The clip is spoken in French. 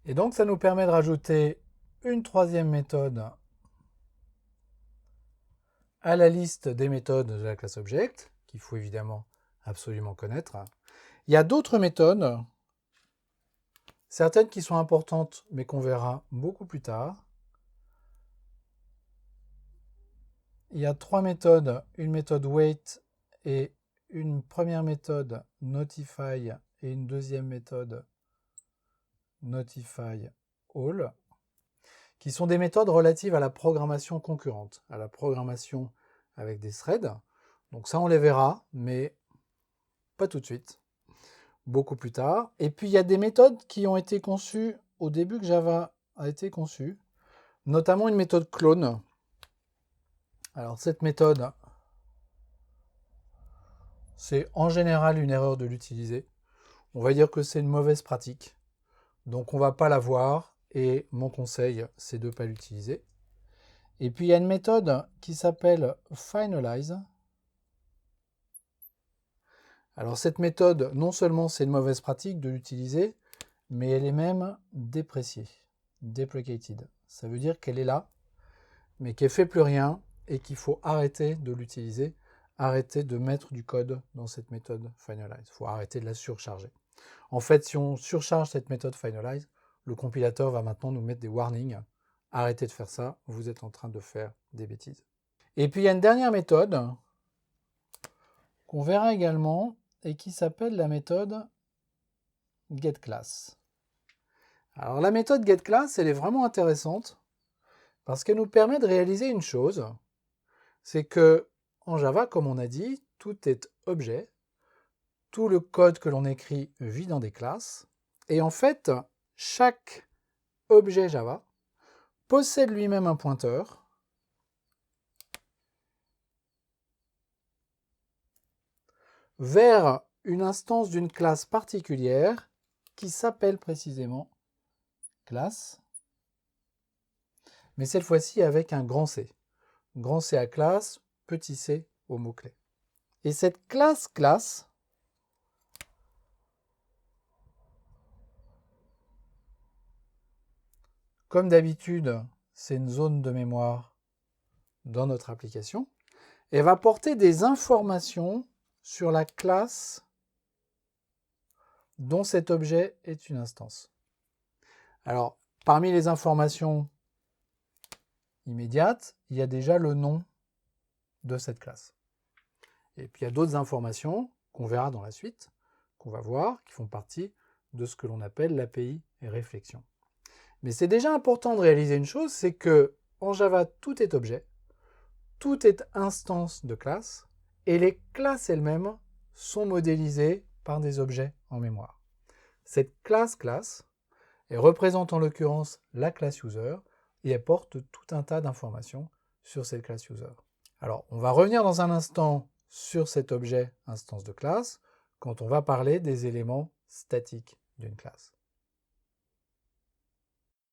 Et donc, ça nous permet de rajouter une troisième méthode à la liste des méthodes de la classe Object, qu'il faut évidemment absolument connaître. Il y a d'autres méthodes, certaines qui sont importantes, mais qu'on verra beaucoup plus tard. Il y a trois méthodes, une méthode wait et une première méthode notify et une deuxième méthode notify all, qui sont des méthodes relatives à la programmation concurrente, à la programmation avec des threads. Donc ça, on les verra, mais pas tout de suite, beaucoup plus tard. Et puis, il y a des méthodes qui ont été conçues au début que Java a été conçu, notamment une méthode clone. Alors, cette méthode, c'est en général une erreur de l'utiliser. On va dire que c'est une mauvaise pratique. Donc, on ne va pas la voir. Et mon conseil, c'est de ne pas l'utiliser. Et puis, il y a une méthode qui s'appelle finalize. Alors, cette méthode, non seulement c'est une mauvaise pratique de l'utiliser, mais elle est même dépréciée, deprecated. Ça veut dire qu'elle est là, mais qu'elle ne fait plus rien et qu'il faut arrêter de l'utiliser, arrêter de mettre du code dans cette méthode finalize. Il faut arrêter de la surcharger. En fait, si on surcharge cette méthode finalize, le compilateur va maintenant nous mettre des warnings. Arrêtez de faire ça, vous êtes en train de faire des bêtises. Et puis il y a une dernière méthode qu'on verra également et qui s'appelle la méthode getClass. Alors la méthode getClass, elle est vraiment intéressante parce qu'elle nous permet de réaliser une chose, c'est que en Java, comme on a dit, tout est objet, tout le code que l'on écrit vit dans des classes, et en fait, chaque objet Java possède lui-même un pointeur vers une instance d'une classe particulière qui s'appelle précisément classe, mais cette fois-ci avec un grand C. Grand C à classe, petit c au mot-clé. Et cette classe, comme d'habitude, c'est une zone de mémoire dans notre application, et va porter des informations sur la classe dont cet objet est une instance. Alors, parmi les informations immédiates, il y a déjà le nom de cette classe. Et puis il y a d'autres informations qu'on verra dans la suite, qu'on va voir, qui font partie de ce que l'on appelle l'API réflexion. Mais c'est déjà important de réaliser une chose, c'est que en Java, tout est objet, tout est instance de classe, et les classes elles-mêmes sont modélisées par des objets en mémoire. Cette classe elle représente en l'occurrence la classe user, et elle porte tout un tas d'informations sur cette classe user. Alors, on va revenir dans un instant sur cet objet instance de classe, quand on va parler des éléments statiques d'une classe.